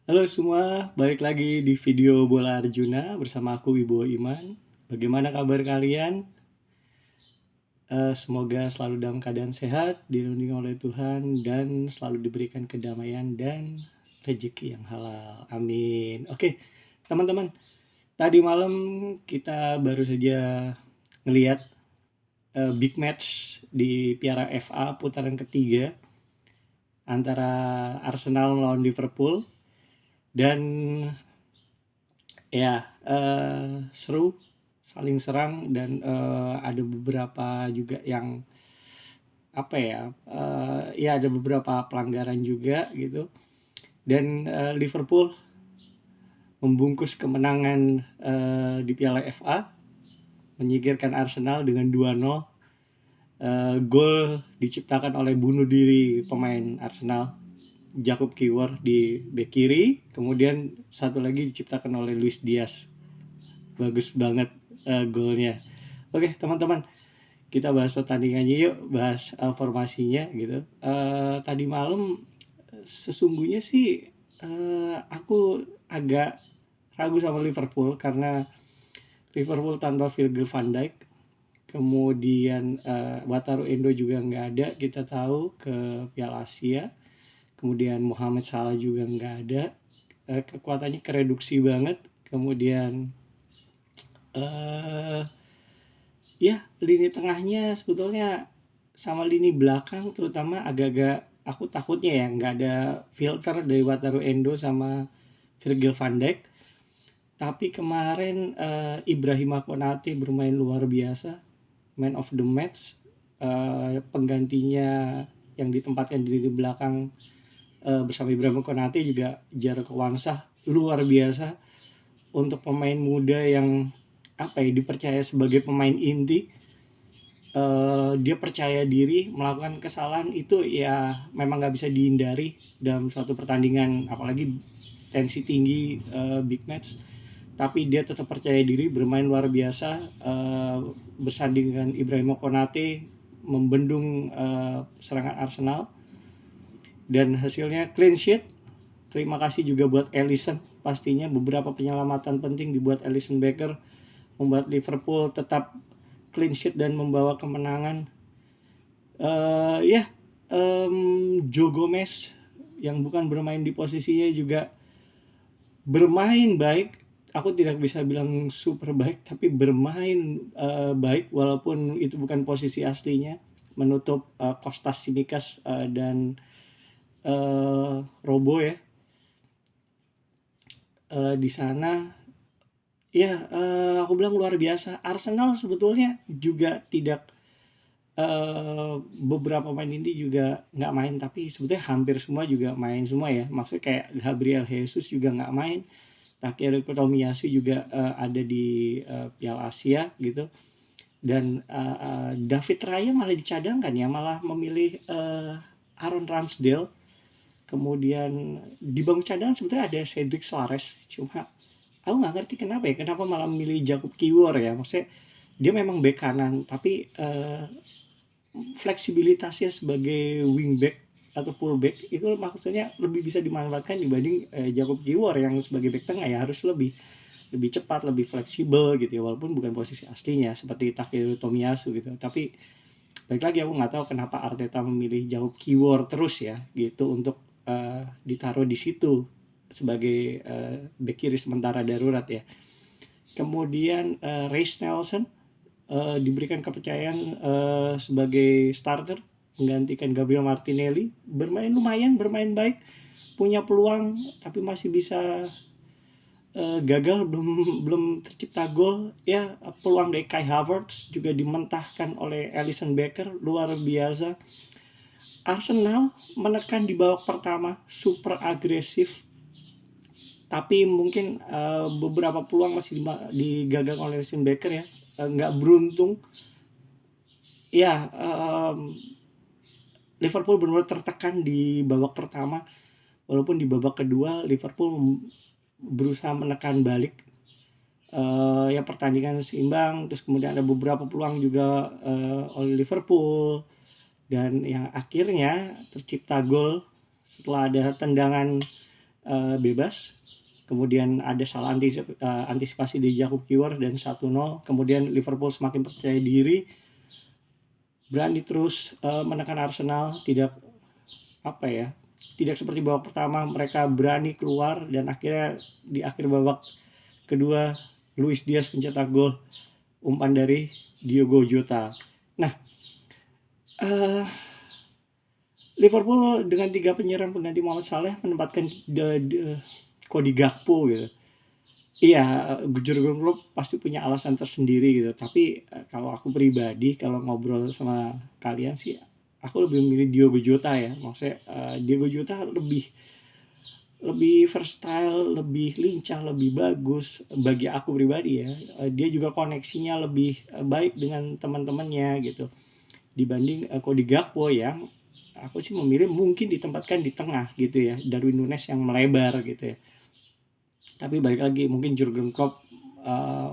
Halo semua, balik lagi di video Bola Arjuna bersama aku Wibowo Iman. Bagaimana kabar kalian? Semoga selalu dalam keadaan sehat, dilindungi oleh Tuhan, dan selalu diberikan kedamaian dan rezeki yang halal. Amin. Oke, teman-teman, tadi malam kita baru saja ngelihat big match di Piala FA putaran ketiga antara Arsenal melawan Liverpool dan ya, seru, saling serang dan, ada beberapa juga yang, apa ya, ya ada beberapa pelanggaran juga gitu dan, Liverpool membungkus kemenangan, di Piala FA, menyingkirkan Arsenal dengan 2-0, gol diciptakan oleh bunuh diri pemain Arsenal, Jakub Kiwior di bek kiri, kemudian satu lagi diciptakan oleh Luis Diaz. Bagus banget, golnya. Oke teman-teman, kita bahas pertandingannya yuk, bahas formasinya gitu. Tadi malam sesungguhnya sih aku agak ragu sama Liverpool karena Liverpool tanpa Virgil van Dijk, kemudian Wataru Endo juga nggak ada, kita tahu ke Piala Asia, kemudian Mohamed Salah juga nggak ada, kekuatannya kereduksi banget, kemudian eh ya lini tengahnya sebetulnya sama lini belakang terutama agak-agak aku takutnya ya nggak ada filter dari Wataru Endo sama Virgil van Dijk. Tapi kemarin Ibrahima Konate bermain luar biasa, man of the match. Penggantinya yang ditempatkan di lini belakang bersama Ibrahima Konate juga Jarko Wansah luar biasa untuk pemain muda yang apa ya dipercaya sebagai pemain inti. Dia percaya diri melakukan kesalahan itu ya memang nggak bisa dihindari dalam suatu pertandingan apalagi tensi tinggi, big match, tapi dia tetap percaya diri bermain luar biasa, bersanding dengan Ibrahima Konate membendung serangan Arsenal dan hasilnya clean sheet. Terima kasih juga buat Alisson, pastinya beberapa penyelamatan penting dibuat Alisson Becker membuat Liverpool tetap clean sheet dan membawa kemenangan. Ya, Joe Gomez yang bukan bermain di posisinya juga bermain baik. Aku tidak bisa bilang super baik, tapi bermain baik walaupun itu bukan posisi aslinya. Menutup Kostas Tsimikas dan Robo ya di sana. Ya, aku bilang luar biasa. Arsenal sebetulnya juga tidak beberapa pemain inti juga nggak main, tapi sebetulnya hampir semua juga main semua ya. Maksudnya kayak Gabriel Jesus juga nggak main, Takehiko Tomiyasu juga ada di Piala Asia gitu. Dan David Raya malah dicadangkan ya, malah memilih Aaron Ramsdale. Kemudian di bangku cadangan sebetulnya ada Cedric Soares, cuma aku nggak ngerti kenapa malah memilih Jakub Kiwior ya. Maksudnya dia memang bek kanan, tapi fleksibilitasnya sebagai wingback atau fullback itu maksudnya lebih bisa dimanfaatkan dibanding Jakub Kiwior yang sebagai back tengah ya harus lebih lebih cepat, lebih fleksibel gitu ya, walaupun bukan posisi aslinya seperti Takehiro Tomiyasu gitu. Tapi baik lagi aku nggak tahu kenapa Arteta memilih Jakub Kiwior terus ya gitu untuk ditaruh di situ sebagai back kiri sementara darurat ya. Kemudian Reiss Nelson diberikan kepercayaan sebagai starter menggantikan Gabriel Martinelli, bermain lumayan, bermain baik, punya peluang tapi masih bisa gagal, belum belum tercipta gol ya. Peluang dari Kai Havertz juga dimentahkan oleh Alisson Becker luar biasa. Arsenal menekan di babak pertama super agresif, tapi mungkin beberapa peluang masih digagal oleh Alisson Becker ya, nggak beruntung ya. Liverpool benar-benar tertekan di babak pertama, walaupun di babak kedua Liverpool berusaha menekan balik. Ya pertandingan seimbang, terus kemudian ada beberapa peluang juga oleh Liverpool dan yang akhirnya tercipta gol setelah ada tendangan bebas. Kemudian ada salah antisipasi di Jakub Kiwior dan 1-0. Kemudian Liverpool semakin percaya diri, berani terus menekan Arsenal, tidak seperti babak pertama mereka berani keluar, dan akhirnya di akhir babak kedua Luis Diaz mencetak gol, umpan dari Diogo Jota. Nah, Liverpool dengan 3 penyerang pengganti Mohamed Salah menempatkan Cody Gakpo gitu. Iya, Jurgen Klopp pasti punya alasan tersendiri gitu. Tapi kalau aku pribadi, kalau ngobrol sama kalian sih, aku lebih memilih Diogo Jota ya. Maksudnya Diogo Jota lebih versatile, lebih lincah, lebih bagus bagi aku pribadi ya. Dia juga koneksinya lebih baik dengan teman-temannya gitu, dibanding Cody Gakpo yang aku sih memilih mungkin ditempatkan di tengah gitu ya, Darwin Núñez yang melebar gitu ya. Tapi balik lagi, mungkin Jurgen Klopp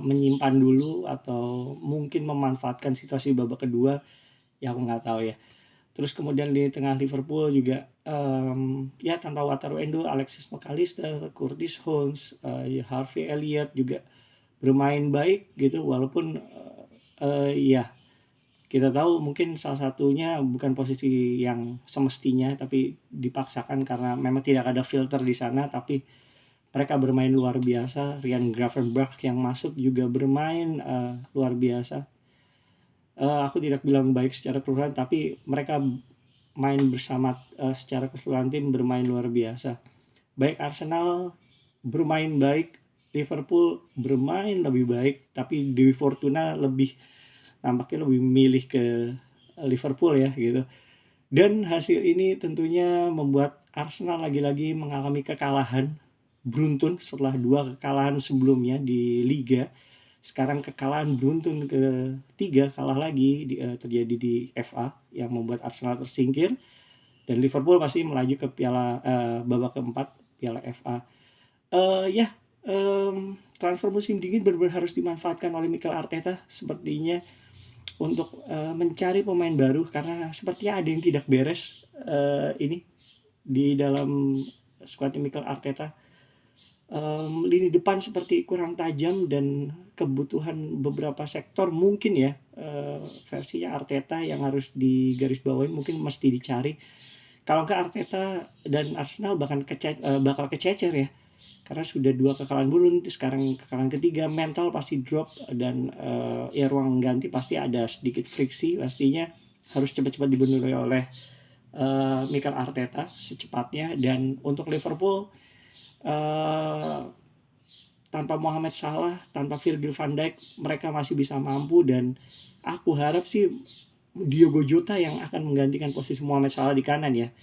menyimpan dulu atau mungkin memanfaatkan situasi babak kedua, ya aku nggak tahu ya. Terus kemudian di tengah Liverpool juga ya tanpa Wataru Endo, Alexis McAllister, Curtis Jones, Harvey Elliott juga bermain baik gitu, walaupun ya kita tahu mungkin salah satunya bukan posisi yang semestinya, tapi dipaksakan karena memang tidak ada filter di sana. Tapi mereka bermain luar biasa. Ryan Gravenberch yang masuk juga bermain luar biasa. Aku tidak bilang baik secara keseluruhan, tapi mereka main bersama secara keseluruhan tim bermain luar biasa. Baik Arsenal bermain baik, Liverpool bermain lebih baik, tapi Dewi Fortuna nampaknya lebih memilih ke Liverpool ya gitu. Dan hasil ini tentunya membuat Arsenal lagi-lagi mengalami kekalahan beruntun setelah 2 kekalahan sebelumnya di Liga. Sekarang kekalahan beruntun ketiga, kalah lagi terjadi di FA yang membuat Arsenal tersingkir, dan Liverpool pasti melaju ke babak keempat Piala FA. Ya, transfer musim dingin benar-benar harus dimanfaatkan oleh Mikel Arteta sepertinya untuk mencari pemain baru, karena sepertinya ada yang tidak beres ini di dalam skuadnya Mikel Arteta. Lini depan seperti kurang tajam, dan kebutuhan beberapa sektor mungkin ya versinya Arteta yang harus digarisbawahi, mungkin mesti dicari. Kalau nggak, Arteta dan Arsenal bakal kececer ya, karena sudah 2 kekalahan beruntun, sekarang kekalahan ketiga, mental pasti drop, dan ya ruang ganti pasti ada sedikit friksi. Pastinya harus cepat-cepat dibenahi oleh Mikel Arteta secepatnya. Dan untuk Liverpool, tanpa Mohamed Salah, tanpa Virgil van Dijk, mereka masih bisa mampu, dan aku harap sih Diogo Jota yang akan menggantikan posisi Mohamed Salah di kanan ya.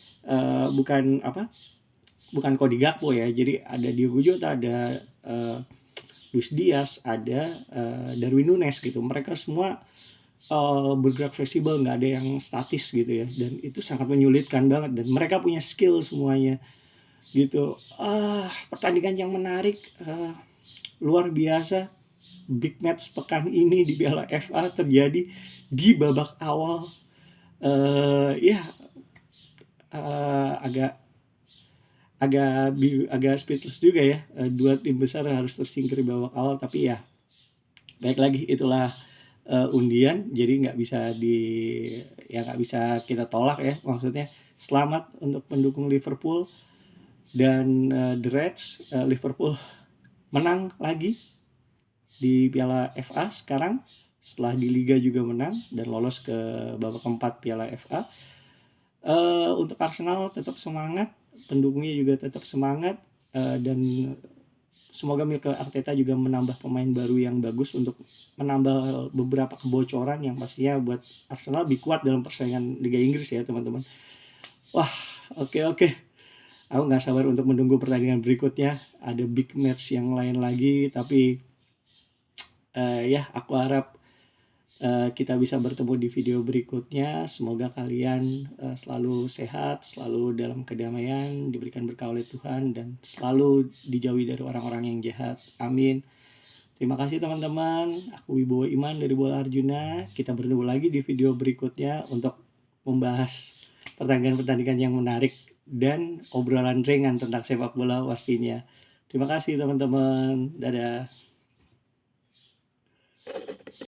Bukan Cody Gakpo ya. Jadi ada Diogo Jota, ada Luis Diaz, ada Darwin Núñez gitu. Mereka semua bergerak fleksibel, nggak ada yang statis gitu ya, dan itu sangat menyulitkan banget, dan mereka punya skill semuanya gitu. Pertandingan yang menarik, luar biasa. Big match pekan ini di Piala FA terjadi di babak awal. Agak speechless juga ya. 2 tim besar harus tersingkir di babak awal, tapi ya baik lagi, itulah undian, jadi nggak bisa kita tolak ya. Maksudnya selamat untuk pendukung Liverpool dan The Reds. Liverpool menang lagi di Piala FA sekarang, setelah di Liga juga menang dan lolos ke babak keempat Piala FA. Untuk Arsenal tetap semangat, pendukungnya juga tetap semangat, dan semoga Mikel Arteta juga menambah pemain baru yang bagus untuk menambah beberapa kebocoran yang pastinya buat Arsenal lebih kuat dalam persaingan Liga Inggris ya teman-teman. Wah, oke. Aku nggak sabar untuk menunggu pertandingan berikutnya. Ada big match yang lain lagi, tapi ya aku harap kita bisa bertemu di video berikutnya. Semoga kalian selalu sehat, selalu dalam kedamaian, diberikan berkah oleh Tuhan, dan selalu dijauhi dari orang-orang yang jahat. Amin. Terima kasih teman-teman. Aku Wibowo Iman dari Bola Arjuna. Kita bertemu lagi di video berikutnya untuk membahas pertandingan-pertandingan yang menarik dan obrolan ringan tentang sepak bola pastinya. Terima kasih teman-teman, dadah.